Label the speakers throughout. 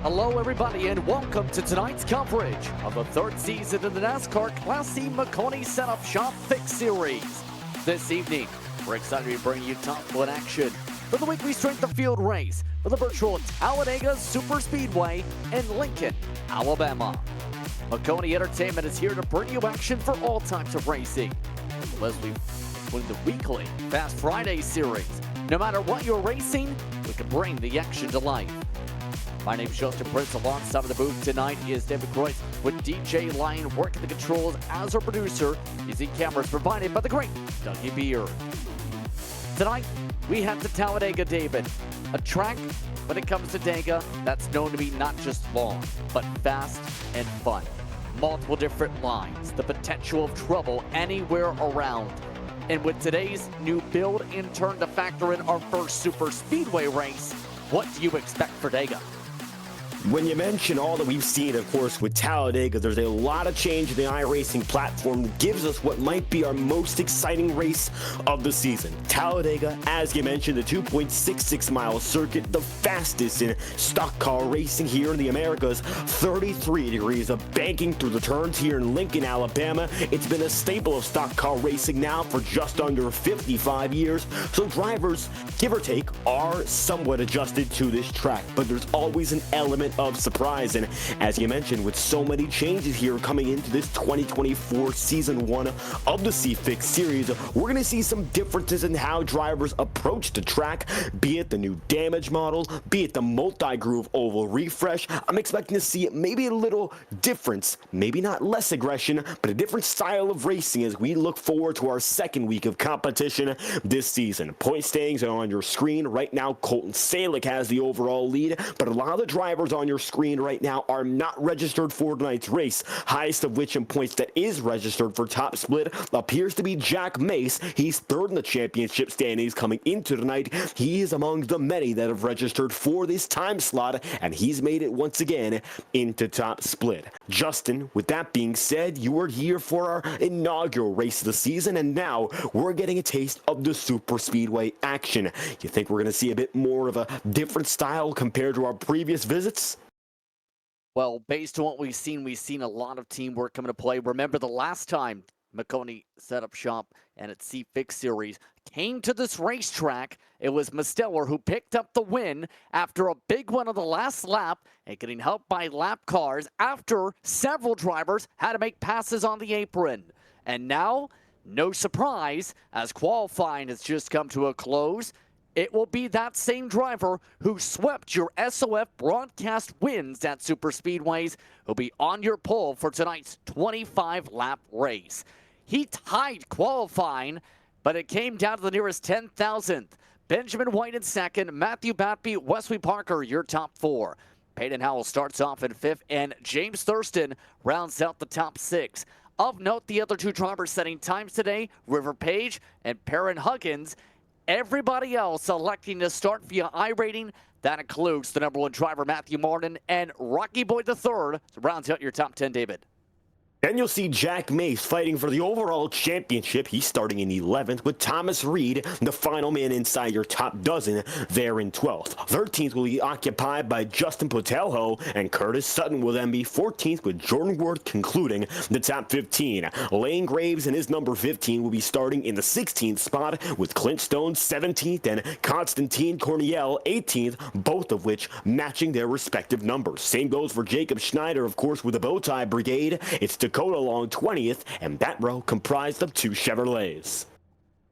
Speaker 1: Hello, everybody, and welcome to tonight's coverage of the third season of the NASCAR Class C Maconi Setup Shop Fix Series. This evening, we're excited to bring you top one action for the weekly strength of field race for the virtual Talladega Super Speedway in Lincoln, Alabama. Maconi Entertainment is here to bring you action for all types of racing. As we win the weekly Fast Friday series, no matter what you're racing, we can bring the action to life. My name is Justin Prince. Alongside of the booth tonight is David Croix with DJ Lyon working the controls as our producer, using cameras provided by the great Dougie Beard. Tonight, we head to Talladega, David, a track when it comes to Dega that's known to be not just long, but fast and fun. Multiple different lines, the potential of trouble anywhere around. And with today's new build in turn to factor in our first super speedway race, what do you expect for Dega?
Speaker 2: When you mention all that we've seen, of course, with Talladega, there's a lot of change in the iRacing platform that gives us what might be our most exciting race of the season. Talladega, as you mentioned, the 2.66-mile circuit, the fastest in stock car racing here in the Americas, 33 degrees of banking through the turns here in Lincoln, Alabama. It's been a staple of stock car racing now for just under 55 years, so drivers, give or take, are somewhat adjusted to this track, but there's always an element of surprise. And as you mentioned, with so many changes here coming into this 2024 season 1 of the C-Fix series, we're going to see some differences in how drivers approach the track, be it the new damage model, be it the multi-groove oval refresh. I'm expecting to see maybe a little difference, maybe not less aggression, but a different style of racing as we look forward to our second week of competition this season. Point standings are on your screen right now. Colton Salick has the overall lead, but a lot of the drivers on your screen right now are not registered for tonight's race, highest of which in points that is registered for top split appears to be Jack Mace. He's third in the championship standings coming into tonight. He is among the many that have registered for this time slot, and he's made it once again into top split. Justin, with that being said, you are here for our inaugural race of the season, and now we're getting a taste of the super speedway action. You think we're going to see a bit more of a different style compared to our previous visits?
Speaker 1: Well, based on what we've seen a lot of teamwork come into play. Remember the last time Maconi Setup Shop and its C-Fix series came to this racetrack, it was Misteller who picked up the win after a big one on the last lap and getting helped by lap cars after several drivers had to make passes on the apron. And now, no surprise, as qualifying has just come to a close, it will be that same driver who swept your S.O.F broadcast wins at Super Speedways who'll be on your pole for tonight's 25-lap race. He tied qualifying, but it came down to the nearest 10,000th. Benjamin White in second, Matthew Batby, Wesley Parker, your top four. Peyton Howell starts off in fifth, and James Thurston rounds out the top six. Of note, the other two drivers setting times today, River Page and Perrin Huggins. Everybody else electing to start via iRating. That includes the number one driver, Matthew Martin, and Rocky Boy III. So rounds out your top 10, David.
Speaker 2: Then you'll see Jack Mace fighting for the overall championship. He's starting in 11th with Thomas Reed, the final man inside your top dozen, there in 12th. 13th will be occupied by Justin Potelho, and Curtis Sutton will then be 14th with Jordan Worth concluding the top 15. Lane Graves and his number 15 will be starting in the 16th spot with Clint Stone 17th and Constantine Corniel 18th, both of which matching their respective numbers. Same goes for Jacob Schneider, of course, with the Bowtie Brigade. It's Dakota Long 20th, and that row comprised of two Chevrolets.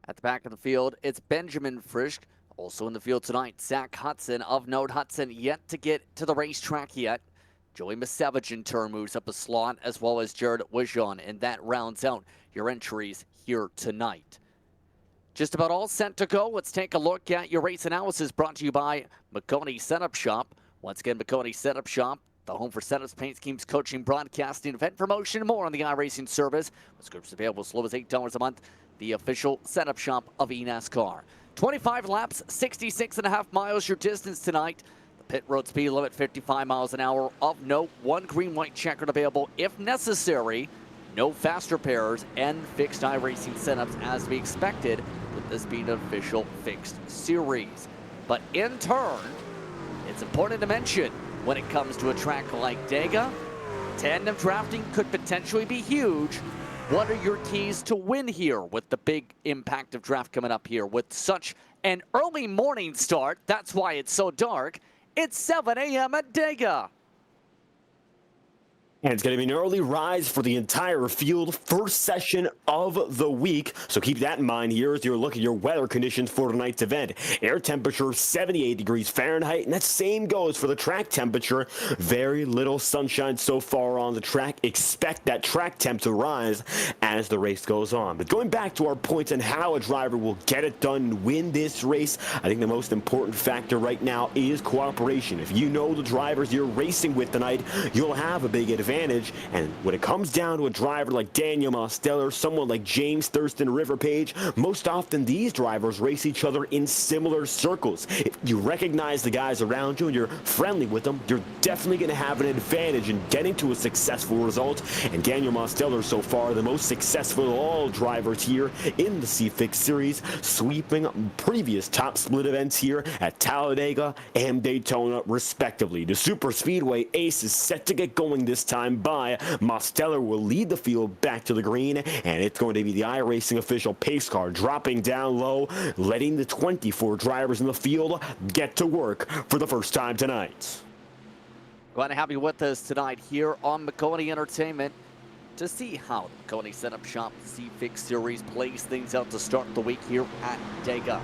Speaker 1: At the back of the field, it's Benjamin Frisch. Also in the field tonight, Zach Hudson. Of note, Hudson yet to get to the racetrack yet. Joey Misevich in turn moves up a slot, as well as Jared Wijon, and that rounds out your entries here tonight. Just about all set to go. Let's take a look at your race analysis brought to you by Maconi Setup Shop. Once again, Maconi Setup Shop, the home for setups, paint schemes, coaching, broadcasting, event promotion, and more on the iRacing service. With scripts available as low as $8 a month. The official setup shop of eNASCAR. 25 laps, 66.5 miles your distance tonight. The pit road speed limit 55 miles an hour. Of note, one green-white checkered available if necessary. No fast repairs and fixed iRacing setups as to be expected, with this being an official fixed series. But in turn, it's important to mention when it comes to a track like Dega. Tandem drafting could potentially be huge. What are your keys to win here with the big impact of draft coming up here with such an early morning start? That's why it's so dark. It's 7 a.m. at Dega.
Speaker 2: And it's going to be an early rise for the entire field, first session of the week. So keep that in mind here as you look at your weather conditions for tonight's event. Air temperature 78 degrees Fahrenheit, and that same goes for the track temperature. Very little sunshine so far on the track. Expect that track temp to rise as the race goes on. But going back to our points on how a driver will get it done and win this race, I think the most important factor right now is cooperation. If you know the drivers you're racing with tonight, you'll have a big advantage. And when it comes down to a driver like Daniel Mosteller, someone like James Thurston River Page, most often these drivers race each other in similar circles. If you recognize the guys around you and you're friendly with them, you're definitely going to have an advantage in getting to a successful result. And Daniel Mosteller so far the most successful of all drivers here in the C-Fix series, sweeping previous top split events here at Talladega and Daytona respectively. The Super Speedway ace is set to get going this time by. Mosteller will lead the field back to the green, and it's going to be the iRacing official pace car dropping down low, letting the 24 drivers in the field get to work for the first time tonight.
Speaker 1: Glad to have you with us tonight here on Maconi Entertainment to see how the Maconi Setup Shop C-Fix Series plays things out to start the week here at Dega.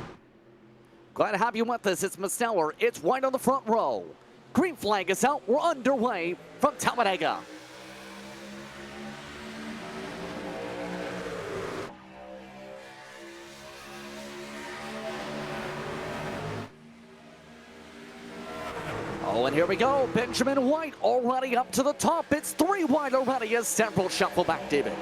Speaker 1: Glad to have you with us. It's Mosteller. It's white on the front row. Green flag is out. We're underway from Talladega. Oh, and here we go. Benjamin White already up to the top. It's 3 wide already as several shuffle back, David.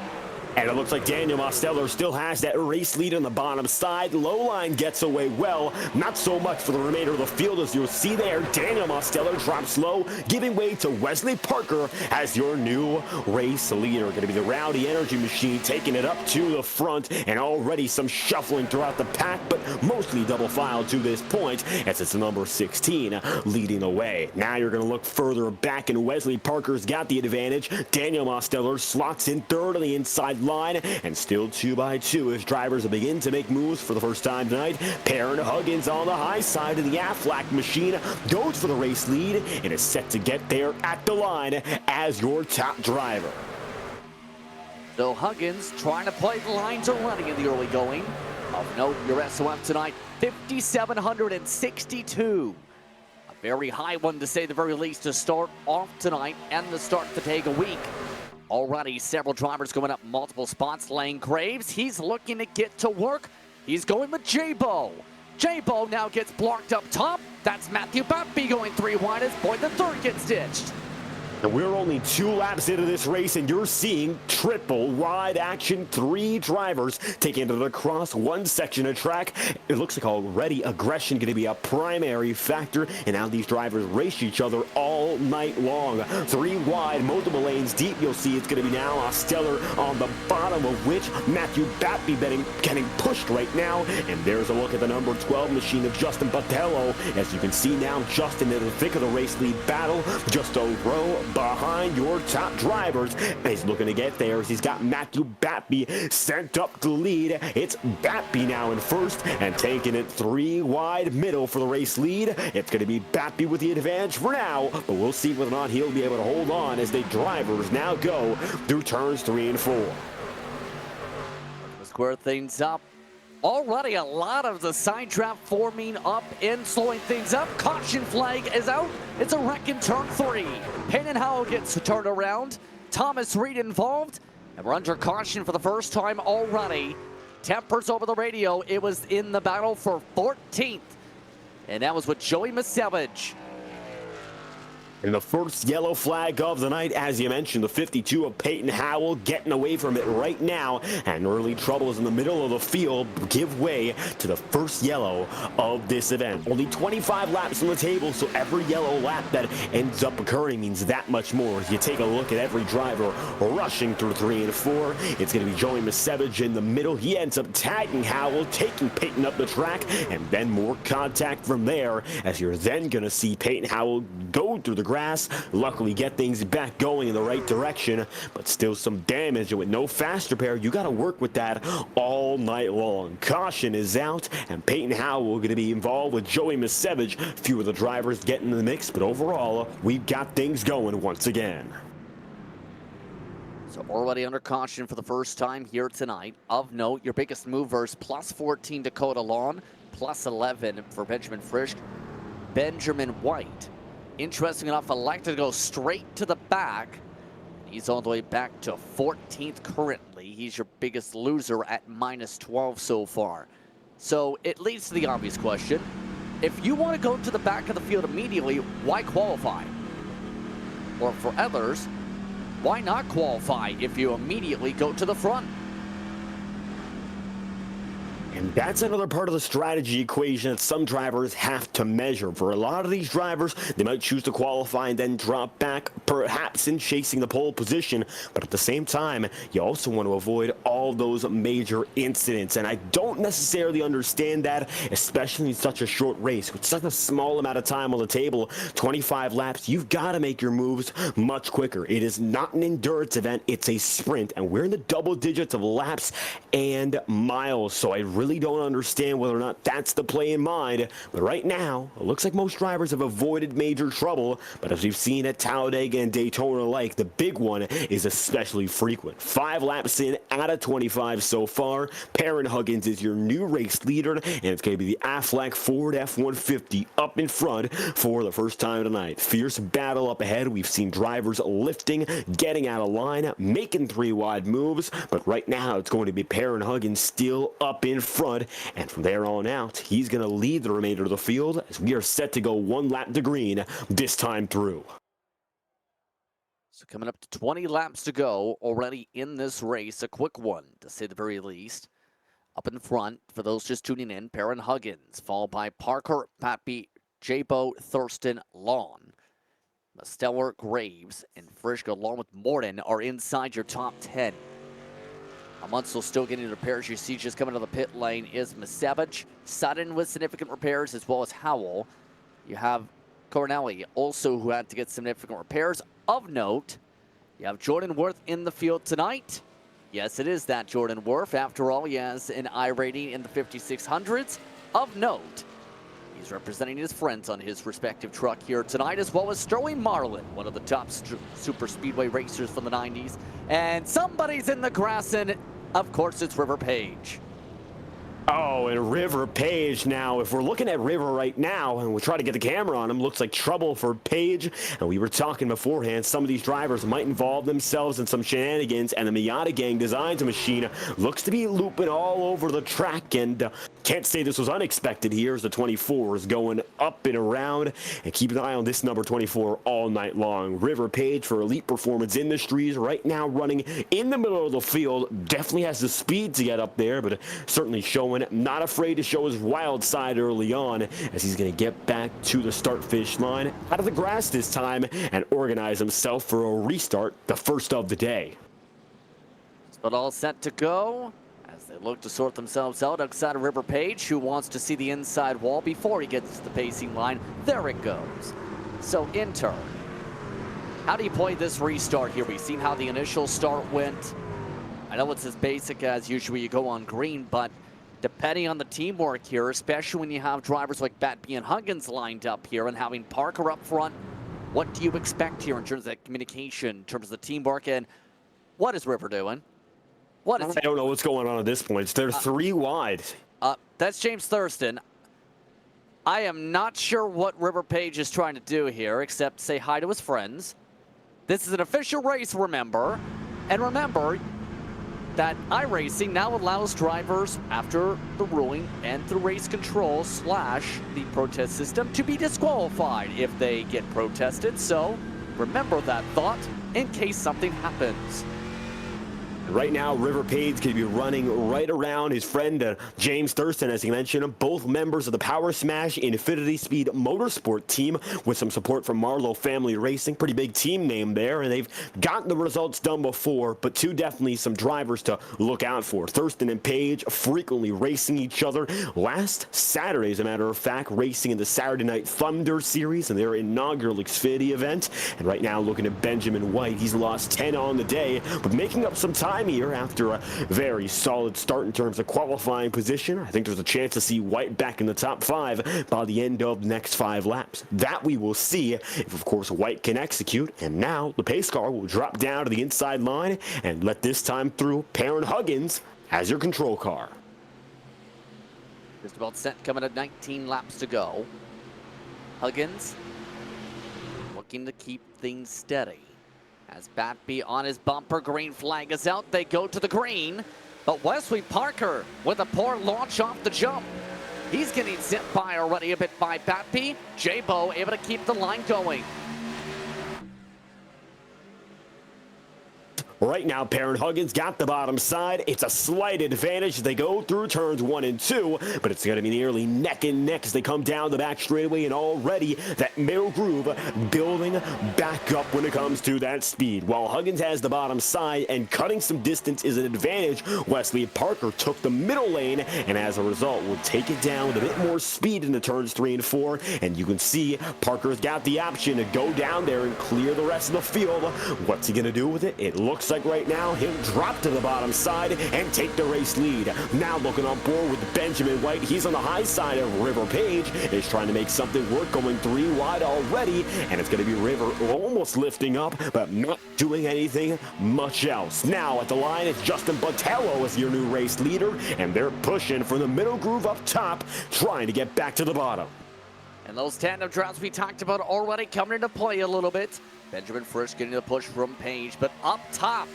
Speaker 2: And it looks like Daniel Mosteller still has that race lead on the bottom side. Low line gets away well. Not so much for the remainder of the field as you'll see there. Daniel Mosteller drops low, giving way to Wesley Parker as your new race leader. Going to be the Rowdy Energy Machine taking it up to the front, and already some shuffling throughout the pack, but mostly double file to this point as it's the number 16 leading the way. Now you're going to look further back, and Wesley Parker's got the advantage. Daniel Mosteller slots in third on the inside line, and still 2 by 2 as drivers begin to make moves for the first time tonight. Perrin Huggins on the high side of the Aflac machine goes for the race lead and is set to get there at the line as your top driver.
Speaker 1: So Huggins trying to play the lines already in the early going. Of note, your S.O.F tonight, 5,762. A very high one to say the very least to start off tonight and the start to take a week. Already several drivers going up multiple spots. Lane Graves, he's looking to get to work. He's going with J-Bo. J-Bo now gets blocked up top. That's Matthew Bappy going 3 wide as Boyd the third gets ditched.
Speaker 2: And we're only 2 laps into this race, and you're seeing triple wide action. 3 drivers taking it across one section of track. It looks like already aggression going to be a primary factor, and now these drivers race each other all night long. 3 wide, multiple lanes deep. You'll see it's going to be now Mosteller on the bottom, of which Matthew Bappy getting pushed right now. And there's a look at the number 12 machine of Justin Botello. As you can see now, Justin in the thick of the race lead battle, just a row behind your top drivers. And he's looking to get there as he's got Matthew Bappy sent up to lead. It's Bappy now in first and taking it 3 wide middle for the race lead. It's going to be Bappy with the advantage for now, but we'll see whether or not he'll be able to hold on as the drivers now go through turns 3 and 4.
Speaker 1: To square things up. Already a lot of the side trap forming up and slowing things up. Caution flag is out. It's a wreck in turn 3. Payne Howell gets turned around. Thomas Reed involved. And we're under caution for the first time already. Tempers over the radio. It was in the battle for 14th. And that was with Joey Misevich.
Speaker 2: And the first yellow flag of the night, as you mentioned, the 52 of Peyton Howell getting away from it right now. And early troubles in the middle of the field give way to the first yellow of this event. Only 25 laps on the table, so every yellow lap that ends up occurring means that much more. As you take a look at every driver rushing through 3 and 4, it's going to be Joey Misevich in the middle. He ends up tagging Howell, taking Peyton up the track, and then more contact from there, as you're then going to see Peyton Howell go road through the grass. Luckily get things back going in the right direction, but still some damage, and with no fast repair, you got to work with that all night long. Caution is out, and Peyton Howell going to be involved with Joey Misevich. Few of the drivers getting in the mix, but overall, we've got things going once again.
Speaker 1: So already under caution for the first time here tonight. Of note, your biggest movers, plus 14 Dakota Lawn, plus 11 for Benjamin Frisch. Benjamin White, interesting enough, elected to go straight to the back. He's all the way back to 14th currently. He's your biggest loser at minus 12 so far. So it leads to the obvious question. If you want to go to the back of the field immediately, why qualify? Or for others, why not qualify if you immediately go to the front?
Speaker 2: And that's another part of the strategy equation that some drivers have to measure. For a lot of these drivers, they might choose to qualify and then drop back, perhaps in chasing the pole position. But at the same time, you also want to avoid all those major incidents. And I don't necessarily understand that, especially in such a short race. With such a small amount of time on the table, 25 laps, you've got to make your moves much quicker. It is not an endurance event, it's a sprint. And we're in the double digits of laps and miles. So I really don't understand whether or not that's the play in mind. But right now, it looks like most drivers have avoided major trouble. But as we've seen at Talladega and Daytona alike, the big one is especially frequent. 5 laps in out of 25 so far. Perrin Huggins is your new race leader, and it's going to be the Aflac Ford F-150 up in front for the first time tonight. Fierce battle up ahead. We've seen drivers lifting, getting out of line, making 3 wide moves. But right now, it's going to be Perrin Huggins still up in front, and from there on out, he's going to lead the remainder of the field as we are set to go 1 lap to green this time through.
Speaker 1: So coming up to 20 laps to go already in this race, a quick one to say the very least. Up in front, for those just tuning in, Perrin Huggins, followed by Parker, Pappy, Jabo, Thurston, Lawn. Stellar, Graves, and Frisch, along with Morton, are inside your top 10. Amundsel still getting repairs. You see just coming to the pit lane is Misevich. Sutton with significant repairs, as well as Howell. You have Cornelli also, who had to get significant repairs. Of note, you have Jordan Worth in the field tonight. Yes, it is that Jordan Worth. After all, he has an I rating in the 5600s. Of note, he's representing his friends on his respective truck here tonight, as well as Sterling Marlin, one of the top super speedway racers from the 90s. And somebody's in the grass, and of course, it's River Page.
Speaker 2: Oh, and River Page now. If we're looking at River right now, and we'll try to get the camera on him, looks like trouble for Page. And we were talking beforehand, some of these drivers might involve themselves in some shenanigans, and the Miata Gang Designs machine looks to be looping all over the track, and can't say this was unexpected here as the 24 is going up and around. And keep an eye on this number 24 all night long. River Page for Elite Performance Industries right now running in the middle of the field. Definitely has the speed to get up there, but certainly showing not afraid to show his wild side early on as he's going to get back to the start-finish line out of the grass this time and organize himself for a restart, the first of the day.
Speaker 1: But all set to go as they look to sort themselves out outside of River Page, who wants to see the inside wall before he gets to the pacing line. There it goes. So in turn, how do you play this restart here? We've seen how the initial start went. I know it's as basic as usually you go on green, but depending on the teamwork here, especially when you have drivers like Batby and Huggins lined up here and having Parker up front, what do you expect here in terms of that communication, in terms of the teamwork, and what is River doing?
Speaker 2: I don't know what's going on at this point. They're 3 wide.
Speaker 1: That's James Thurston. I am not sure what River Page is trying to do here, except say hi to his friends. This is an official race, remember. And remember that iRacing now allows drivers, after the ruling and the race control / the protest system, to be disqualified if they get protested. So remember that thought in case something happens.
Speaker 2: Right now, River Page could be running right around his friend James Thurston, as he mentioned, both members of the Power Smash Infinity Speed Motorsport team with some support from Marlowe Family Racing. Pretty big team name there, and they've gotten the results done before, but definitely some drivers to look out for. Thurston and Page frequently racing each other. Last Saturday, as a matter of fact, racing in the Saturday Night Thunder Series and their inaugural Xfinity event. And right now, looking at Benjamin White, he's lost 10 on the day, but making up some time here after a very solid start in terms of qualifying position. I think there's a chance to see White back in the top 5 by the end of the next 5 laps. That we will see if, of course, White can execute. And now the pace car will drop down to the inside line and let this time through Perrin Huggins as your control car.
Speaker 1: Just about set, coming at 19 laps to go. Huggins looking to keep things steady. As Batby on his bumper, green flag is out. They go to the green, but Wesley Parker with a poor launch off the jump. He's getting sent by already a bit by Batby. J-Bo able to keep the line going.
Speaker 2: Right now, Perrin Huggins got the bottom side. It's a slight advantage as they go through turns 1 and 2, but it's going to be nearly neck and neck as they come down the back straightaway, and already that middle groove building back up when it comes to that speed. While Huggins has the bottom side and cutting some distance is an advantage, Wesley Parker took the middle lane, and as a result will take it down with a bit more speed into turns 3 and 4, and you can see Parker's got the option to go down there and clear the rest of the field. What's he going to do with it? It looks like right now he'll drop to the bottom side and take the race lead. Now looking on board with Benjamin White. He's on the high side of River Page. Is trying to make something work, going 3 wide already, and it's going to be River almost lifting up, but not doing anything much else. Now at the line, it's Justin Botello as your new race leader, and they're pushing for the middle groove up top, trying to get back to the bottom.
Speaker 1: And those tandem drops we talked about already coming into play a little bit. Benjamin Frisch getting the push from Page, but up top,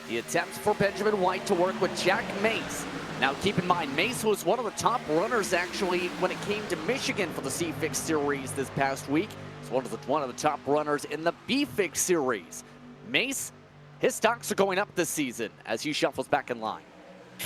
Speaker 1: the attempts for Benjamin White to work with Jack Mace. Now keep in mind, Mace was one of the top runners actually when it came to Michigan for the C-Fix Series this past week. He's one of the top runners in the B-Fix Series. Mace, his stocks are going up this season as he shuffles back in line.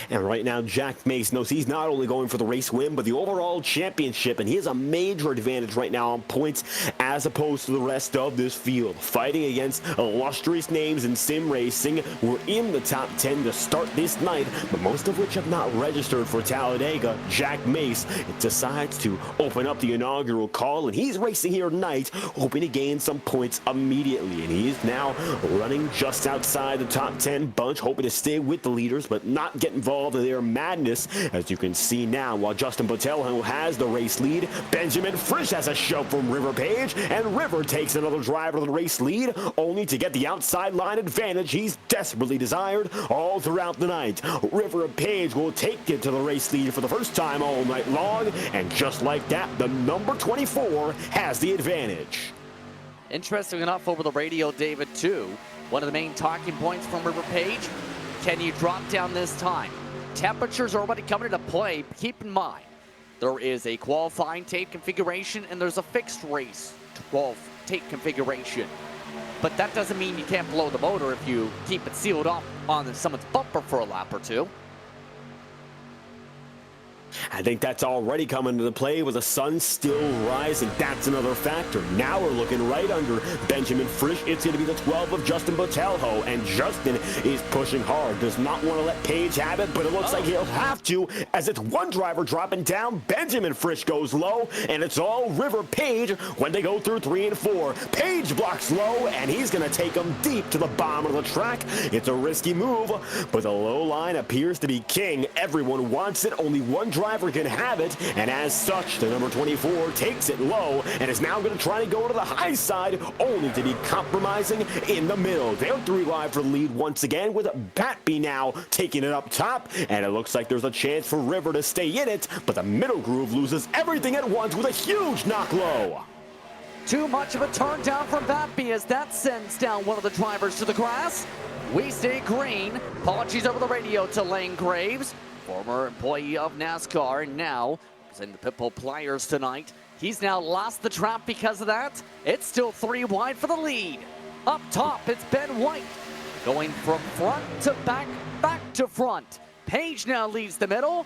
Speaker 2: And right now, Jack Mace knows he's not only going for the race win, but the overall championship, and he has a major advantage right now on points as opposed to the rest of this field. Fighting against illustrious names in sim racing, we're in the top 10 to start this night, but most of which have not registered for Talladega. Jack Mace decides to open up the inaugural call, and he's racing here tonight, hoping to gain some points immediately. And he is now running just outside the top 10 bunch, hoping to stay with the leaders, but not get involved in their madness, as you can see now. While Justin Botelho has the race lead, Benjamin Frisch has a shove from River Page, and River takes another driver to the race lead, only to get the outside line advantage he's desperately desired all throughout the night. River Page will take it to the race lead for the first time all night long, and just like that, the number 24 has the advantage.
Speaker 1: Interesting enough over the radio, David, too, one of the main talking points from River Page: can you drop down this time? Temperatures are already coming into play. Keep in mind, there is a qualifying tape configuration and there's a fixed race 12 tape configuration. But that doesn't mean you can't blow the motor if you keep it sealed off on someone's bumper for a lap or two.
Speaker 2: I think that's already coming into play with the sun still rising. That's another factor. Now we're looking right under Benjamin Frisch. It's going to be the 12 of Justin Botelho, and Justin is pushing hard. Does not want to let Page have it, but it looks like he'll have to, as it's one driver dropping down. Benjamin Frisch goes low, and it's all River Page when they go through 3 and 4. Page blocks low, and he's going to take him deep to the bottom of the track. It's a risky move, but the low line appears to be king. Everyone wants it. Only one driver can have it, and as such, the number 24 takes it low and is now going to try to go to the high side, only to be compromising in the middle. They're 3 wide for the lead once again, with Batby now taking it up top, and it looks like there's a chance for River to stay in it, but the middle groove loses everything at once with a huge knock low.
Speaker 1: Too much of a turn down from Batby as that sends down one of the drivers to the grass. We stay green. Apologies over the radio to Lane Graves, former employee of NASCAR, and now is in the Pitbull Pliers tonight. He's now lost the trap because of that. It's still 3 wide for the lead. Up top, it's Ben White going from front to back back to front. Page now leads the middle.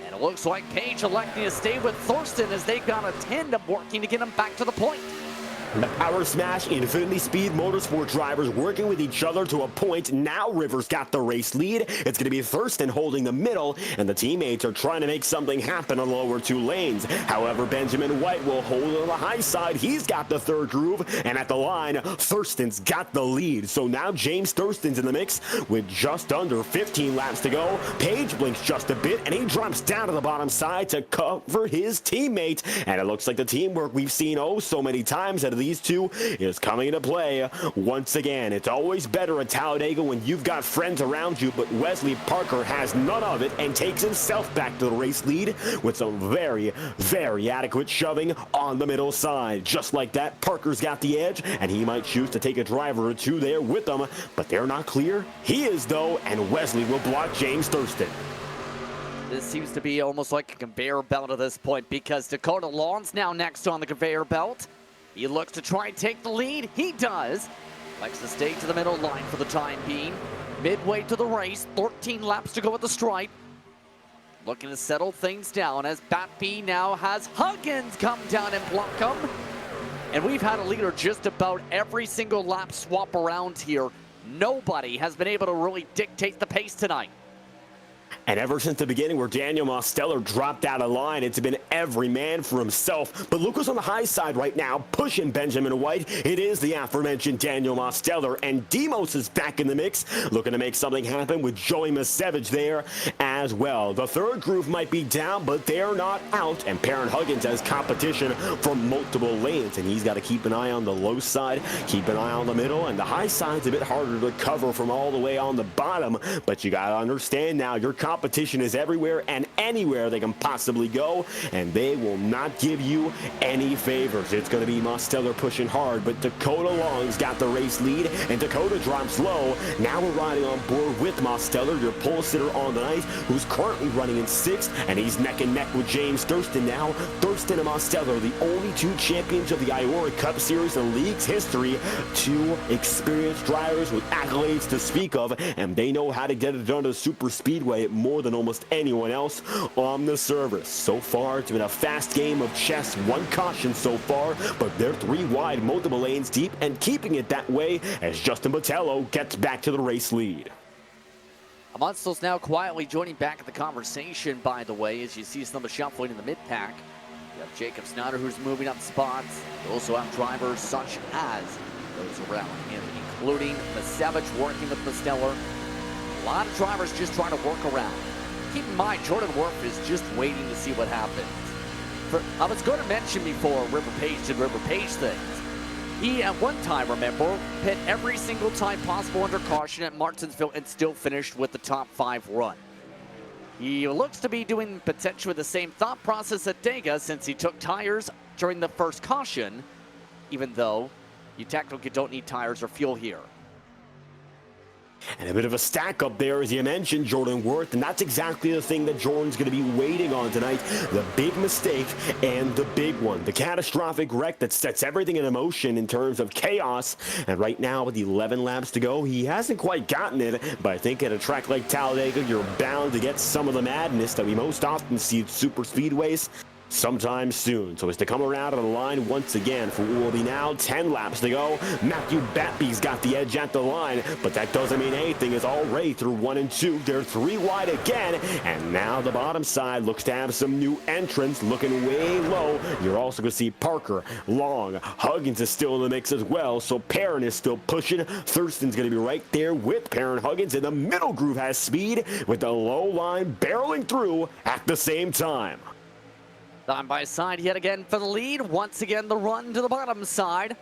Speaker 1: And it looks like Page electing to stay with Thurston as they got a tandem working to get him back to the point.
Speaker 2: The Power Smash Infinity Speed Motorsport drivers working with each other to a point. Now Rivers got the race lead. It's going to be Thurston holding the middle, and the teammates are trying to make something happen on the lower two lanes. However, Benjamin White will hold on the high side. He's got the third groove, and at the line, Thurston's got the lead. So now James Thurston's in the mix with just under 15 laps to go. Page blinks just a bit, and he drops down to the bottom side to cover his teammate. And it looks like the teamwork we've seen oh so many times out of these two is coming into play once again. It's always better at Talladega when you've got friends around you, but Wesley Parker has none of it and takes himself back to the race lead with some very, very adequate shoving on the middle side. Just like that, Parker's got the edge, and he might choose to take a driver or two there with them, but they're not clear. He is, though, and Wesley will block James Thurston.
Speaker 1: This seems to be almost like a conveyor belt at this point because Dakota Long's now next on the conveyor belt. He looks to try and take the lead. He does. Likes to stay to the middle line for the time being. Midway to the race, 13 laps to go at the stripe. Looking to settle things down as Batby now has Huggins come down and block him. And we've had a leader just about every single lap swap around here. Nobody has been able to really dictate the pace tonight.
Speaker 2: And ever since the beginning where Daniel Mosteller dropped out of line, it's been every man for himself. But Lucas on the high side right now, pushing Benjamin White. It is the aforementioned Daniel Mosteller, and Demos is back in the mix, looking to make something happen with Joey Masevich there as well. The third groove might be down, but they're not out, and Perrin Huggins has competition from multiple lanes, and he's got to keep an eye on the low side, keep an eye on the middle, and the high side's a bit harder to cover from all the way on the bottom, but you got to understand now, your competition is everywhere and anywhere they can possibly go, and they will not give you any favors. It's going to be Mosteller pushing hard, but Dakota Long's got the race lead, and Dakota drops low. Now we're riding on board with Mosteller, your pole sitter on the night, who's currently running in sixth, and he's neck and neck with James Thurston now. Thurston and Mosteller, the only two champions of the Iora Cup Series in the league's history, two experienced drivers with accolades to speak of, and they know how to get it done to super speedway more than almost anyone else on the service. So far, it's been a fast game of chess, one caution so far, but they're three wide, multiple lanes deep, and keeping it that way as Justin Botello gets back to the race lead.
Speaker 1: Amonsto's now quietly joining back at the conversation, by the way, as you see some of the shuffling in the mid-pack. You have Jacob Snyder, who's moving up spots. You also have drivers such as those around him, including Masevich working with Mosteller. A lot of drivers just trying to work around. Keep in mind, Jordan Worf is just waiting to see what happens. I was going to mention before River Page did River Page things. He, at one time, remember, hit every single time possible under caution at Martinsville and still finished with the top 5 run. He looks to be doing potentially the same thought process at Dega since he took tires during the first caution, even though you technically don't need tires or fuel here.
Speaker 2: And a bit of a stack up there, as you mentioned, Jordan Worth, and that's exactly the thing that Jordan's going to be waiting on tonight. The big mistake and the big one. The catastrophic wreck that sets everything in motion in terms of chaos. And right now, with 11 laps to go, he hasn't quite gotten it, but I think at a track like Talladega, you're bound to get some of the madness that we most often see at super speedways sometime soon. So as to come around on the line once again for what will be now 10 laps to go. Matthew Batby's got the edge at the line, but that doesn't mean anything as already through 1 and 2. They're 3 wide again, and now the bottom side looks to have some new entrants looking way low. You're also going to see Parker, Long, Huggins is still in the mix as well, so Perrin is still pushing. Thurston's going to be right there with Perrin. Huggins in the middle groove has speed with the low line barreling through at the same time.
Speaker 1: Side by side yet again for the lead. Once again, the run to the bottom side.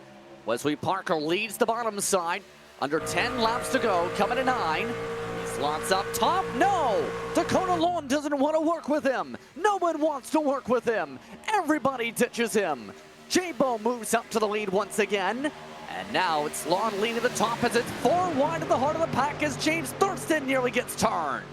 Speaker 1: Wesley Parker leads the bottom side. Under 10 laps to go, coming to 9. He slots up top. No! Dakota Long doesn't want to work with him. No one wants to work with him. Everybody ditches him. J-Bo moves up to the lead once again. And now it's Long leading the top as it's 4 wide in the heart of the pack as James Thurston nearly gets turned.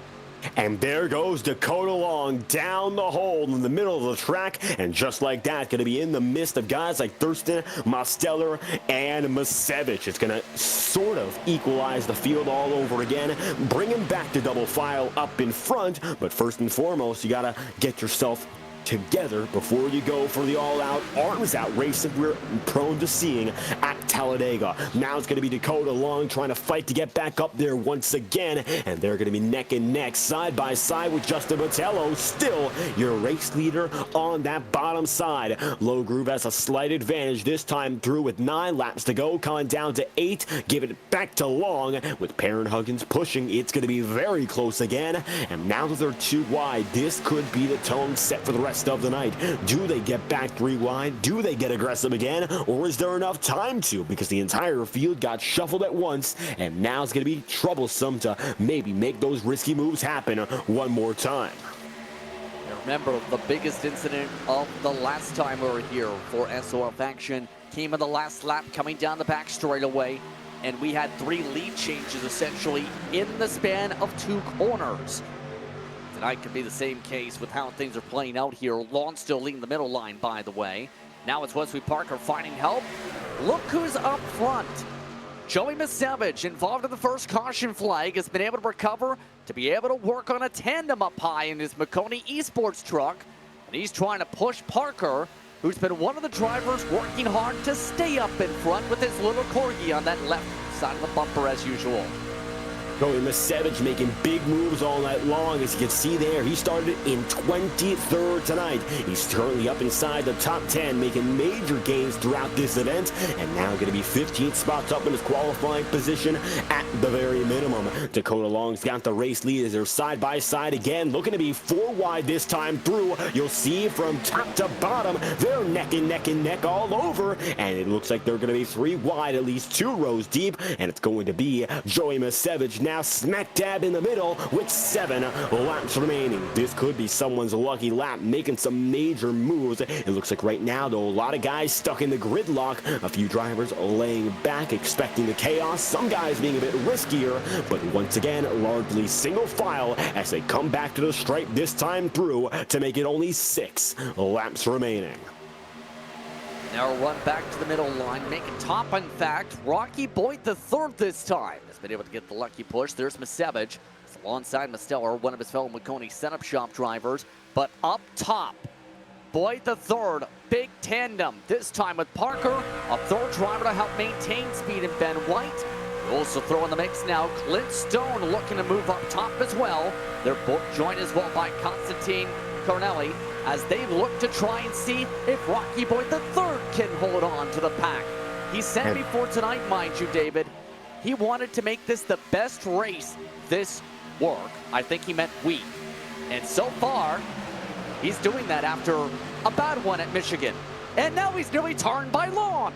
Speaker 2: And there goes Dakota Long down the hole in the middle of the track. And just like that, going to be in the midst of guys like Thurston, Mosteller, and Masevich. It's going to sort of equalize the field all over again. Bring him back to double file up in front. But first and foremost, you got to get yourself together before you go for the all-out, arms-out race that we're prone to seeing at Talladega. Now it's going to be Dakota Long trying to fight to get back up there once again, and they're going to be neck and neck, side by side with Justin Botello, still your race leader on that bottom side. Low Groove has a slight advantage this time through with 9 laps to go, coming down to 8, giving it back to Long with Perrin Huggins pushing. It's going to be very close again, and now that they're 2 wide, this could be the tone set for the rest of the night. Do they get back 3 wide? Do they get aggressive again? Or is there enough time to? Because the entire field got shuffled at once, and now it's going to be troublesome to maybe make those risky moves happen one more time.
Speaker 1: Remember, the biggest incident of the last time we were here for S.O.F action came in the last lap coming down the back straightaway, and we had 3 lead changes essentially in the span of 2 corners. Tonight could be the same case with how things are playing out here. Long still leading the middle line, by the way. Now it's Wesley Parker finding help. Look who's up front. Joey Masevich, involved in the first caution flag, has been able to recover to be able to work on a tandem up high in his Maconi esports truck. And he's trying to push Parker, who's been one of the drivers working hard to stay up in front with his little corgi on that left side of the bumper as usual.
Speaker 2: Joey Masevich making big moves all night long. As you can see there, he started in 23rd tonight. He's currently up inside the top 10, making major gains throughout this event, and now going to be 15th spots up in his qualifying position at the very minimum. Dakota Long's got the race lead as they're side by side again, looking to be 4 wide this time through. You'll see from top to bottom, they're neck and neck and neck all over, and it looks like they're going to be 3 wide, at least 2 rows deep, and it's going to be Joey Masevich now smack dab in the middle with 7 laps remaining. This could be someone's lucky lap, making some major moves. It looks like right now, though, a lot of guys stuck in the gridlock. A few drivers laying back, expecting the chaos. Some guys being a bit riskier, but once again, largely single file as they come back to the stripe this time through to make it only 6 laps remaining.
Speaker 1: Now run back to the middle line, making top, in fact. Rocky Boyd the third this time has been able to get the lucky push. There's Masevich. It's alongside Mosteller, one of his fellow Maconi setup shop drivers. But up top, Boyd the third, big tandem. This time with Parker, a third driver to help maintain speed, and Ben White. We also throw in the mix now Clint Stone looking to move up top as well. They're both joined as well by Constantine Cornelli, as they look to try and see if Rocky Boyd III can hold on to the pack. He said before tonight, mind you, David, he wanted to make this the best race this work. I think he meant we. And so far, he's doing that after a bad one at Michigan. And now he's nearly turned by Long.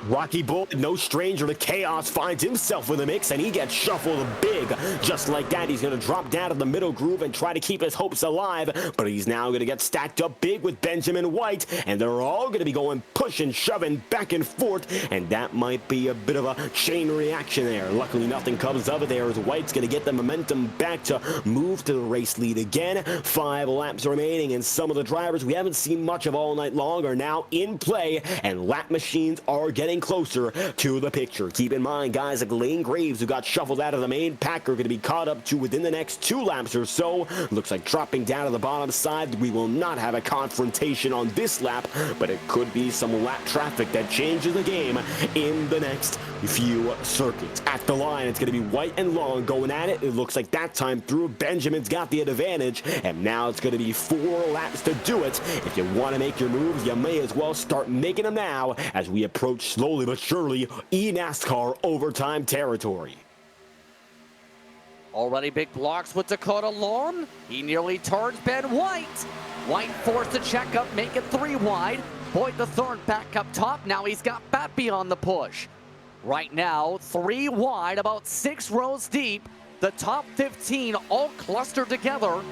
Speaker 2: Rocky Boyd, no stranger to chaos, finds himself in the mix, and he gets shuffled big. Just like that, he's going to drop down to the middle groove and try to keep his hopes alive, but he's now going to get stacked up big with Benjamin White, and they're all going to be going pushing, shoving back and forth, and that might be a bit of a chain reaction there. Luckily, nothing comes of it there as White's going to get the momentum back to move to the race lead again. 5 laps remaining, and some of the drivers we haven't seen much of all night long are now in play, and lap machines are getting closer to the picture. Keep in mind, guys like Lane Graves, who got shuffled out of the main pack, are going to be caught up to within the next 2 laps or so. Looks like dropping down to the bottom side, we will not have a confrontation on this lap, but it could be some lap traffic that changes the game in the next few circuits. At the line, it's going to be White and Long going at it. It looks like that time through, Benjamin's got the advantage, and now it's going to be 4 laps to do it. If you want to make your moves, you may as well start making them now as we approach slowly but surely eNASCAR overtime territory.
Speaker 1: Already big blocks with Dakota Long. He nearly turns Ben White. White forced to check up, make it 3 wide. Boyd the third back up top. Now he's got Bappy on the push. Right now, 3 wide, about 6 rows deep. The top 15 all clustered together.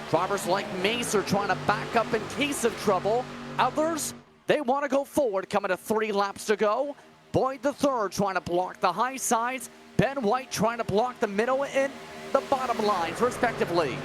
Speaker 1: Drivers like Mace are trying to back up in case of trouble. Others, they want to go forward, coming to 3 laps to go. Boyd the third trying to block the high sides. Ben White trying to block the middle, and the bottom lines, respectively.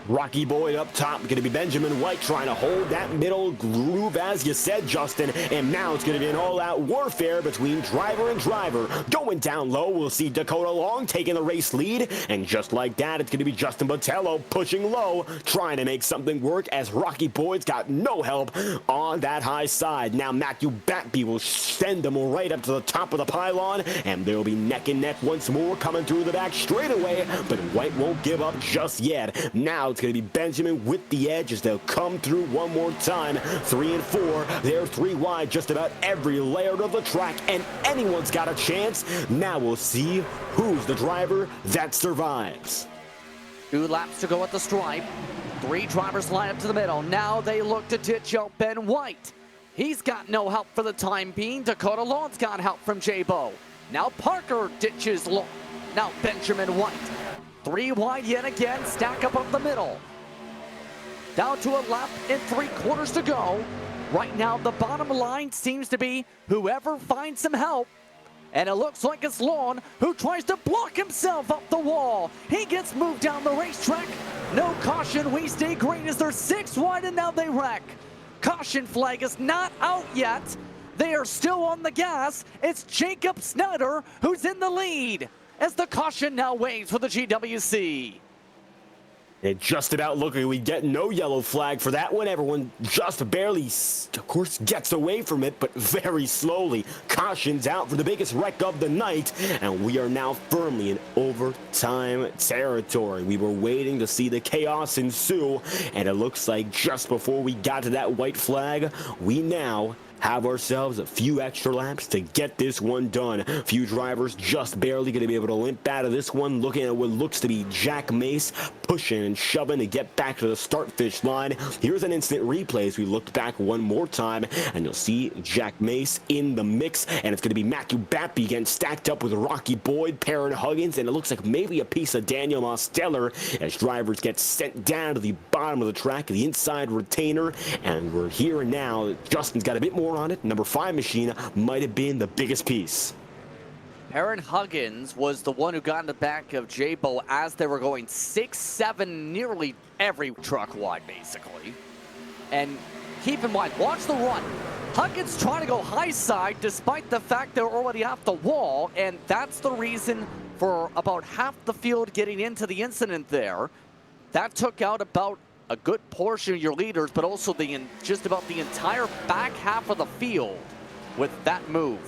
Speaker 2: Rocky Boyd up top, going to be Benjamin White trying to hold that middle groove, as you said, Justin. And now it's going to be an all-out warfare between driver and driver. Going down low, we'll see Dakota Long taking the race lead. And just like that, it's going to be Justin Botello pushing low, trying to make something work as Rocky Boyd's got no help on that high side. Now Matthew Batby will send them right up to the top of the pylon, and they'll be neck and neck once more coming through the back straightaway. But White won't give up just yet. Now it's going to be Benjamin with the edge as they'll come through one more time. 3 and 4. They're 3 wide just about every layer of the track, and anyone's got a chance. Now we'll see who's the driver that survives.
Speaker 1: 2 laps to go at the stripe. 3 drivers line up to the middle. Now they look to ditch out Ben White. He's got no help for the time being. Dakota Long's got help from J-Bo. Now Parker ditches Long. Now Benjamin White. 3 wide yet again, stack up the middle. Down to a lap and 3/4 to go. Right now, the bottom line seems to be whoever finds some help. And it looks like it's Long who tries to block himself up the wall. He gets moved down the racetrack. No caution, we stay green as they're 6 wide and now they wreck. Caution flag is not out yet. They are still on the gas. It's Jacob Snyder who's in the lead, as the caution now waves for the GWC.
Speaker 2: It just about looked like we get no yellow flag for that one. Everyone just barely, of course, gets away from it, but very slowly. Caution's out for the biggest wreck of the night, and we are now firmly in overtime territory. We were waiting to see the chaos ensue, and it looks like just before we got to that white flag, we now have ourselves a few extra laps to get this one done. A few drivers just barely going to be able to limp out of this one, looking at what looks to be Jack Mace pushing and shoving to get back to the start-finish line. Here's an instant replay as we looked back one more time, and you'll see Jack Mace in the mix, and it's going to be Matthew Batby getting stacked up with Rocky Boyd, Perrin Huggins, and it looks like maybe a piece of Daniel Mosteller as drivers get sent down to the bottom of the track, the inside retainer, and we're here and now. Justin's got a bit more on it. Number 5 machine might have been the biggest piece.
Speaker 1: Perrin Huggins was the one who got in the back of J-Bo as they were going 6-7, nearly every truck wide, basically. And keep in mind, watch the run. Huggins trying to go high side despite the fact they're already off the wall, and that's the reason for about half the field getting into the incident there. That took out about a good portion of your leaders, but also just about the entire back half of the field with that move.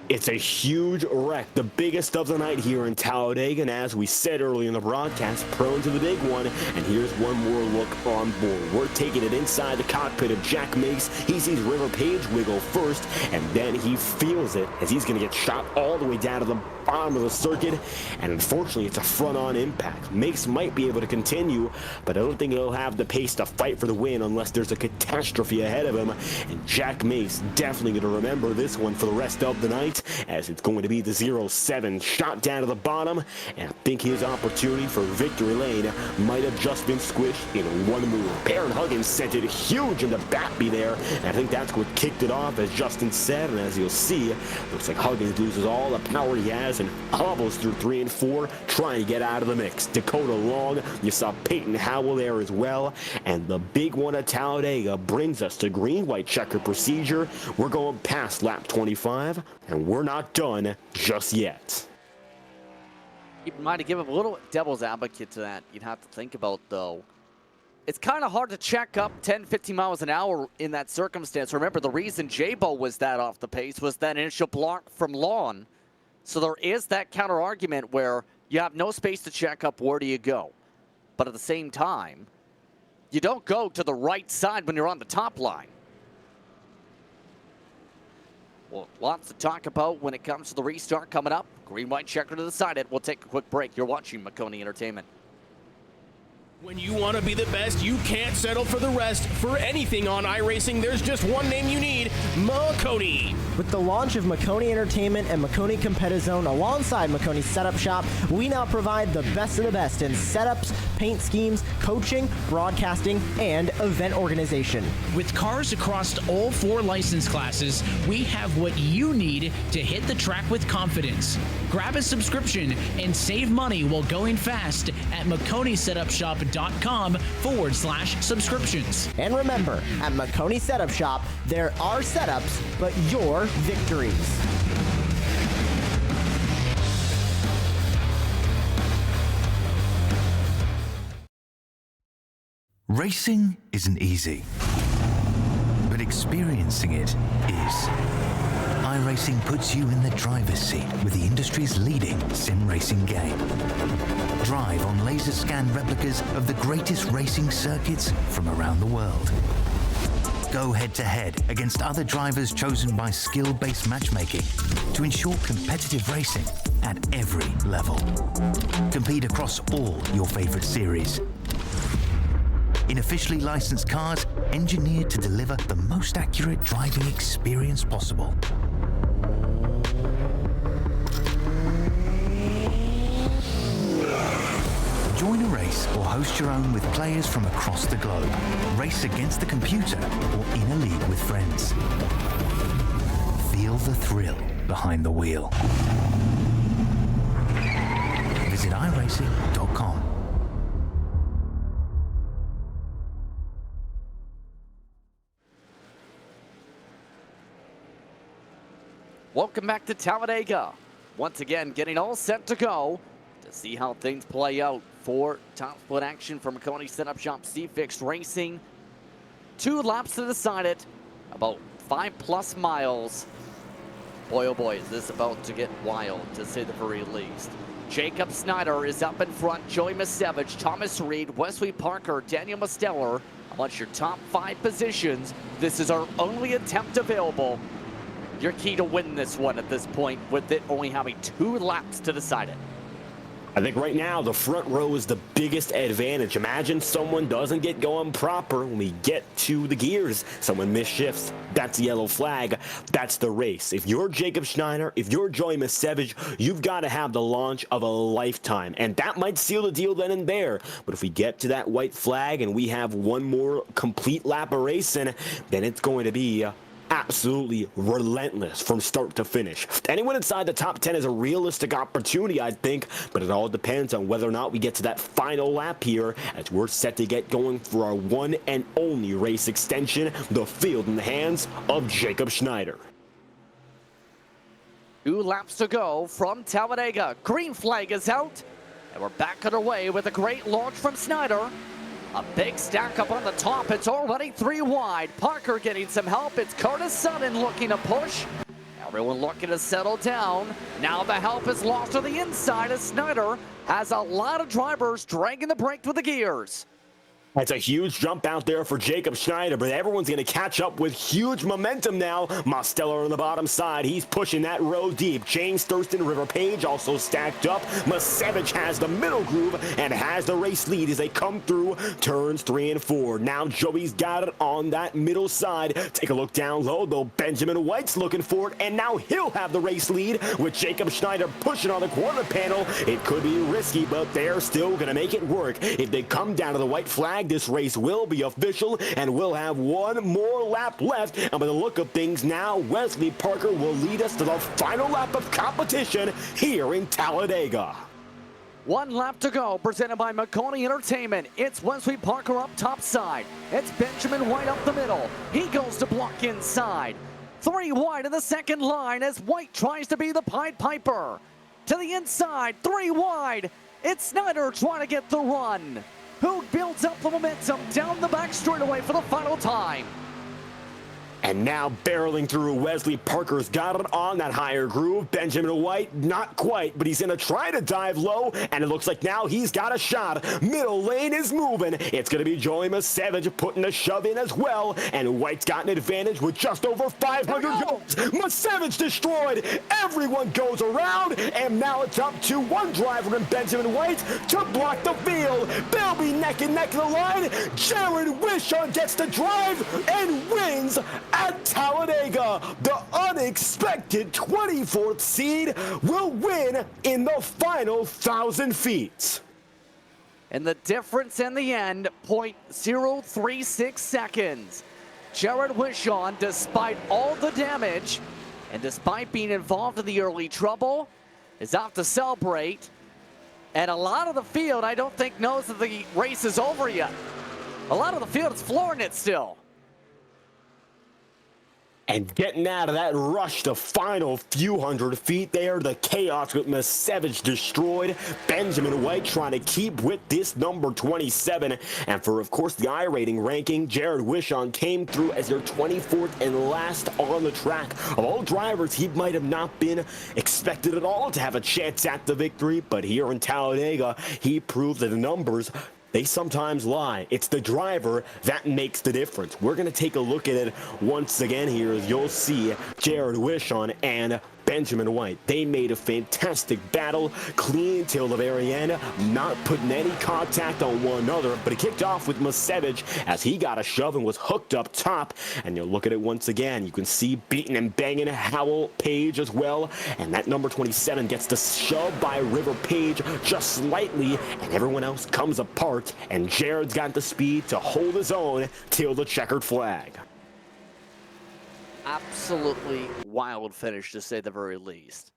Speaker 2: It's a huge wreck, the biggest of the night here in Talladega, and as we said earlier in the broadcast, prone to the big one, and here's one more look on board. We're taking it inside the cockpit of Jack Mace. He sees River Page wiggle first, and then he feels it as he's going to get shot all the way down to the bottom of the circuit, and unfortunately it's a front-on impact. Mace might be able to continue, but I don't think he'll have the pace to fight for the win unless there's a catastrophe ahead of him, and Jack Mace definitely going to remember this one for the rest of the night, as it's going to be the 0-7 shot down to the bottom, and I think his opportunity for victory lane might have just been squished in one move. Perrin Huggins sent it huge into Batby there, and I think that's what kicked it off, as Justin said, and as you'll see, looks like Huggins loses all the power he has and hobbles through 3 and 4, trying to get out of the mix. Dakota Long, you saw Peyton Howell there as well, and the big one at Talladega brings us to green-white checker procedure. We're going past lap 25, and we're not done just yet.
Speaker 1: Keep in mind to give a little devil's advocate to that. You'd have to think about, though. It's kind of hard to check up 10, 15 miles an hour in that circumstance. Remember, the reason J-Bo was that off the pace was that initial block from Long. So there is that counter argument where you have no space to check up, where do you go? But at the same time, you don't go to the right side when you're on the top line. Well, lots to talk about when it comes to the restart coming up. Green-white checker to the side. We'll take a quick break. You're watching Maconi Entertainment.
Speaker 3: When you want to be the best, you can't settle for the rest. For anything on iRacing, there's just one name you need, Maconi.
Speaker 4: With the launch of Maconi Entertainment and Maconi Competizone alongside Maconi Setup Shop, we now provide the best of the best in setups, paint schemes, coaching, broadcasting, and event organization.
Speaker 5: With cars across all 4 license classes, we have what you need to hit the track with confidence. Grab a subscription and save money while going fast at MaconiSetupShop.com/subscriptions.
Speaker 4: And remember, at Maconi Setup Shop, there are setups, but your victories.
Speaker 6: Racing isn't easy, but experiencing it is. iRacing puts you in the driver's seat with the industry's leading sim racing game. Drive on laser scan replicas of the greatest racing circuits from around the world. Go head-to-head against other drivers chosen by skill-based matchmaking to ensure competitive racing at every level. Compete across all your favorite series. In officially licensed cars, engineered to deliver the most accurate driving experience possible. Join a race or host your own with players from across the globe. Race against the computer or in a league with friends. Feel the thrill behind the wheel. Visit iRacing.com.
Speaker 1: Welcome back to Talladega. Once again, getting all set to go to see how things play out for top split action from Maconi Setup Shop C-Fix Racing. 2 laps to decide it, about 5+ miles. Boy, oh boy, is this about to get wild, to say the very least. Jacob Snyder is up in front, Joey Misevich, Thomas Reed, Wesley Parker, Daniel Mosteller. I want your top 5 positions. This is our only attempt available. Your key to win this one at this point, with it only having 2 laps to decide it.
Speaker 2: I think right now the front row is the biggest advantage. Imagine someone doesn't get going proper when we get to the gears. Someone misshifts. That's the yellow flag. That's the race. If you're Jacob Schneider, if you're Joey Misevich, you've got to have the launch of a lifetime. And that might seal the deal then and there. But if we get to that white flag and we have one more complete lap of racing, then it's going to be absolutely relentless from start to finish. Anyone inside the top 10 is a realistic opportunity, I think, but it all depends on whether or not we get to that final lap here, as we're set to get going for our one and only race extension, the field in the hands of Jacob Schneider.
Speaker 1: 2 laps to go from Talladega. Green flag is out, and we're back underway with a great launch from Snyder. A big stack up on the top. It's already 3 wide. Parker getting some help. It's Curtis Sutton looking to push. Everyone looking to settle down. Now the help is lost to the inside as Snyder has a lot of drivers dragging the brake with the gears.
Speaker 2: That's a huge jump out there for Jacob Schneider, but everyone's going to catch up with huge momentum now. Mosteller on the bottom side. He's pushing that row deep. James Thurston, River Page also stacked up. Misevich has the middle groove and has the race lead as they come through turns 3 and 4. Now Joey's got it on that middle side. Take a look down low, though. Benjamin White's looking for it, and now he'll have the race lead with Jacob Schneider pushing on the quarter panel. It could be risky, but they're still going to make it work. If they come down to the white flag, this race will be official, and we'll have 1 more lap left. And by the look of things now, Wesley Parker will lead us to the final lap of competition here in Talladega.
Speaker 1: 1 lap to go, presented by Maconi Entertainment. It's Wesley Parker up top side. It's Benjamin White up the middle. He goes to block inside. 3 wide in the second line as White tries to be the Pied Piper. To the inside, 3 wide. It's Snyder trying to get the run. Who builds up the momentum down the back straightaway for the final time.
Speaker 2: And now barreling through, Wesley Parker's got it on that higher groove. Benjamin White, not quite, but he's going to try to dive low, and it looks like now he's got a shot. Middle lane is moving. It's going to be Joey Misevich putting a shove in as well, and White's got an advantage with just over 500 yards. Misevich destroyed. Everyone goes around, and now it's up to 1 driver in Benjamin White to block the field. They'll be neck and neck in the line. Jared Wishon gets the drive and wins at Talladega. The unexpected 24th seed will win in the final 1,000 feet.
Speaker 1: And the difference in the end, 0.036 seconds. Jared Wishon, despite all the damage and despite being involved in the early trouble, is out to celebrate. And a lot of the field, I don't think, knows that the race is over yet. A lot of the field is flooring it still.
Speaker 2: And getting out of that rush, the final few hundred feet there, the chaos with Maconi destroyed. Benjamin White trying to keep with this number 27. And for, of course, the iRating ranking, Jared Wishon came through as your 24th and last on the track. Of all drivers, he might have not been expected at all to have a chance at the victory, but here in Talladega, he proved that the numbers, they sometimes lie. It's the driver that makes the difference. We're going to take a look at it once again here as you'll see Jared Wishon and Benjamin White. They made a fantastic battle, clean till the very end, not putting any contact on one another, but it kicked off with Maconi as he got a shove and was hooked up top. And you'll look at it once again. You can see beating and banging Howell Page as well. And that number 27 gets the shove by River Page just slightly, and everyone else comes apart. And Jared's got the speed to hold his own till the checkered flag.
Speaker 1: Absolutely wild finish, to say the very least.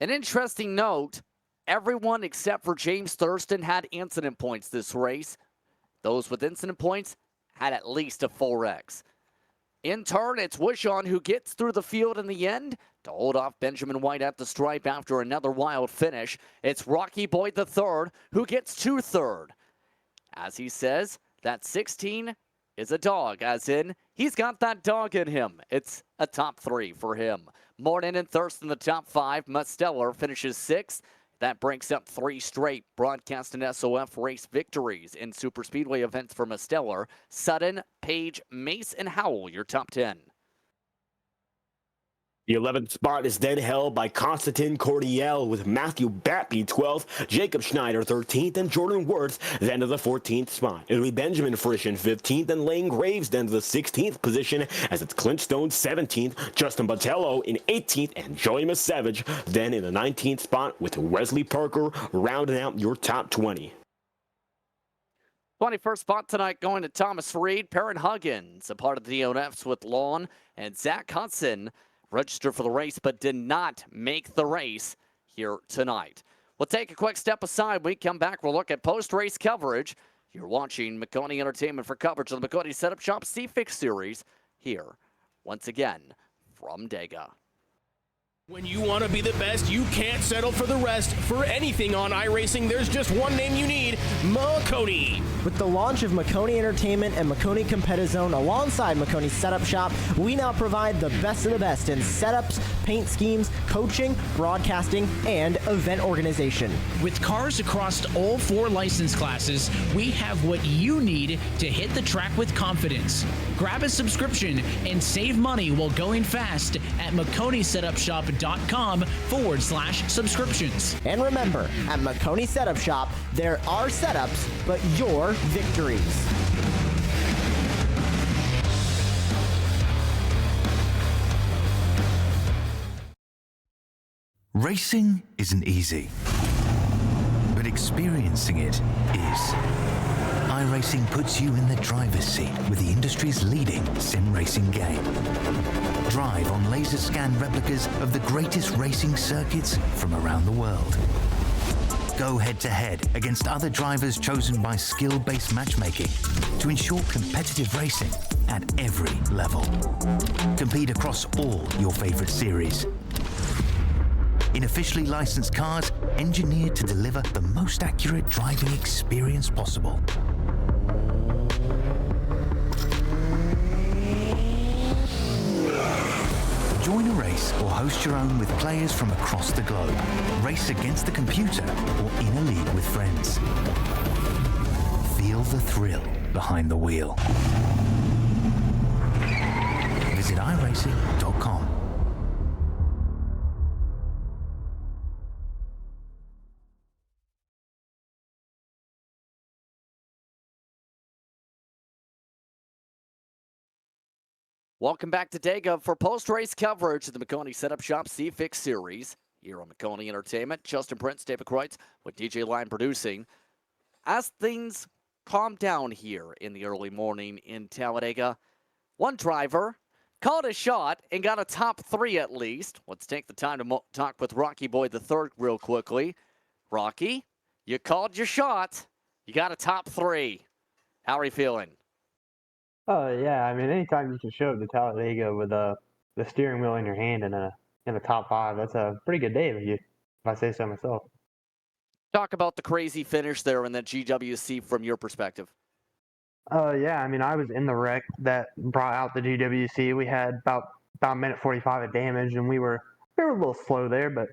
Speaker 1: An interesting note, everyone except for James Thurston had incident points this race. Those with incident points had at least a 4X. In turn, it's Wishon who gets through the field in the end to hold off Benjamin White at the stripe after another wild finish. It's Rocky Boyd III who gets to third. As he says, that 16 is a dog, as in, he's got that dog in him. It's a top 3 for him. Morton and Thurston the top 5. Musteller finishes 6th. That breaks up 3 straight broadcast and S.O.F. race victories in super speedway events for Musteller. Sutton, Page, Mace, and Howell, your top 10.
Speaker 2: The 11th spot is then held by Constantin Cordial with Matthew Batby 12th, Jacob Schneider 13th, and Jordan Wirtz then to the 14th spot. It'll be Benjamin Frisch in 15th and Lane Graves then to the 16th position as it's Clint Stone 17th, Justin Botello in 18th, and Joey Maconi then in the 19th spot with Wesley Parker rounding out your top 20.
Speaker 1: 21st spot tonight going to Thomas Reed, Perrin Huggins, a part of the DNFs with Lawn, and Zach Hudson registered for the race but did not make the race here tonight. We'll take a quick step aside. When we come back, we'll look at post-race coverage. You're watching Maconi Entertainment for coverage of the Maconi Setup Shop C-Fix Series here, once again, from Dega.
Speaker 3: When you want to be the best, you can't settle for the rest. For anything on iRacing, there's just one name you need, Maconi.
Speaker 4: With the launch of Maconi Entertainment and Maconi Competizone alongside Maconi Setup Shop, we now provide the best of the best in setups, paint schemes, coaching, broadcasting, and event organization.
Speaker 5: With cars across all 4 license classes, we have what you need to hit the track with confidence. Grab a subscription and save money while going fast at MaconiSetupShop.com/subscriptions.
Speaker 4: And remember, at Maconi Setup Shop, there are setups, but your victories.
Speaker 6: Racing isn't easy, but experiencing it is. iRacing puts you in the driver's seat with the industry's leading sim racing game. Drive on laser scan replicas of the greatest racing circuits from around the world. Go head-to-head against other drivers chosen by skill-based matchmaking to ensure competitive racing at every level. Compete across all your favorite series. In officially licensed cars, engineered to deliver the most accurate driving experience possible. Join a race or host your own with players from across the globe. Race against the computer or in a league with friends. Feel the thrill behind the wheel. Visit iRacing.com.
Speaker 1: Welcome back to Dega for post-race coverage of the Maconi Setup Shop C-Fix Series here on Maconi Entertainment. Justin Prince, David Kreutz with DJ Line producing. as things calm down here in the early morning in Talladega, one driver called a shot and got a top 3 at least. Let's take the time to talk with Rocky Boy III real quickly. Rocky, you called your shot. You got a top 3. How are you feeling?
Speaker 7: Oh yeah, I mean, anytime you can show up to Talladega with the steering wheel in your hand and a top 5, that's a pretty good day if I say so myself.
Speaker 1: Talk about the crazy finish there in that GWC from your perspective.
Speaker 7: Yeah, I mean, I was in the wreck that brought out the GWC. We had about a minute 45 of damage, and we were a little slow there, but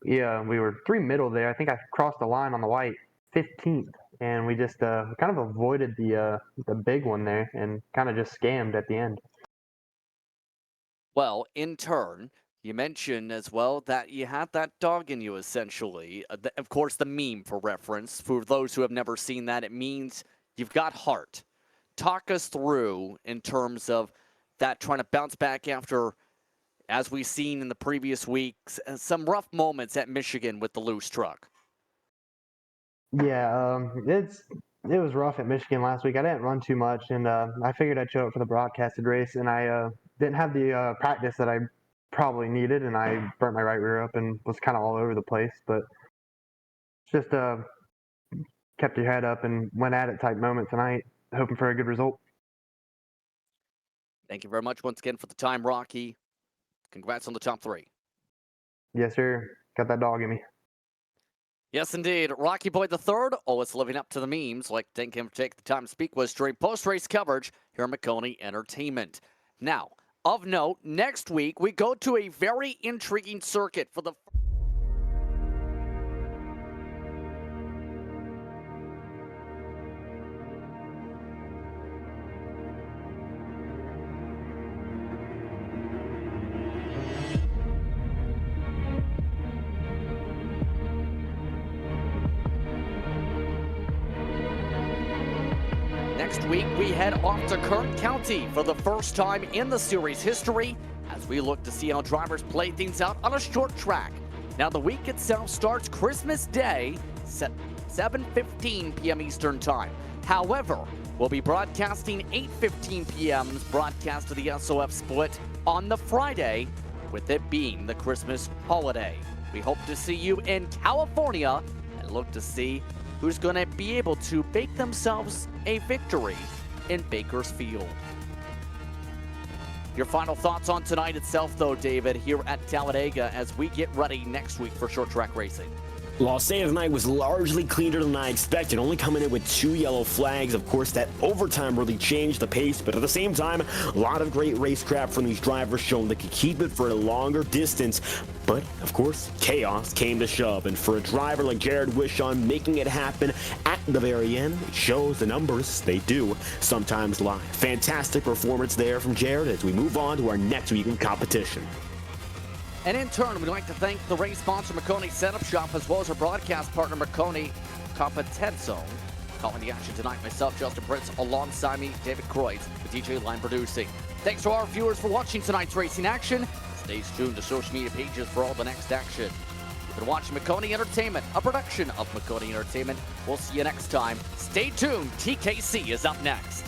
Speaker 7: yeah, we were 3 middle there. I think I crossed the line on the white 15th, and we just kind of avoided the big one there and kind of just scammed at the end.
Speaker 1: Well, in turn, you mentioned as well that you had that dog in you, essentially. Of course, the meme for reference. For those who have never seen that, it means you've got heart. Talk us through in terms of that trying to bounce back after, as we've seen in the previous weeks, some rough moments at Michigan with the loose truck.
Speaker 7: Yeah, it was rough at Michigan last week. I didn't run too much, and I figured I'd show up for the broadcasted race, and I didn't have the practice that I probably needed, and I burnt my right rear up and was kind of all over the place. But just kept your head up and went at it type moment tonight, hoping for a good result.
Speaker 1: Thank you very much once again for the time, Rocky. Congrats on the top 3.
Speaker 7: Yes, sir. Got that dog in me.
Speaker 1: Yes, indeed. Rocky Boy III, always living up to the memes. Like, thank him for taking the time to speak with us during post-race coverage here on Maconi Entertainment. Now, of note, next week we go to a very intriguing circuit for the... Next week, we head off to Kern County for the first time in the series history as we look to see how drivers play things out on a short track. Now, the week itself starts Christmas Day, 7:15 p.m. Eastern Time. However, we'll be broadcasting 8:15 p.m.'s broadcast of the S.O.F split on the Friday, with it being the Christmas holiday. We hope to see you in California and look to see who's going to be able to bake themselves a victory in Bakersfield. Your final thoughts on tonight itself, though, David, here at Talladega as we get ready next week for short track racing.
Speaker 2: Los Angeles tonight was largely cleaner than I expected, only coming in with 2 yellow flags. Of course, that overtime really changed the pace, but at the same time, a lot of great racecraft from these drivers showing they could keep it for a longer distance. But, of course, chaos came to shove, and for a driver like Jared Wishon making it happen at the very end, it shows the numbers, they do sometimes lie. Fantastic performance there from Jared as we move on to our next week in competition.
Speaker 1: And in turn, we'd like to thank the race sponsor, Maconi Setup Shop, as well as our broadcast partner, Maconi Competenzo. Calling the action tonight, myself, Justin Prince, alongside me, David Kreutz, with DJ Line Producing. Thanks to our viewers for watching tonight's racing action. Stay tuned to social media pages for all the next action. You've been watching Maconi Entertainment, a production of Maconi Entertainment. We'll see you next time. Stay tuned. TKC is up next.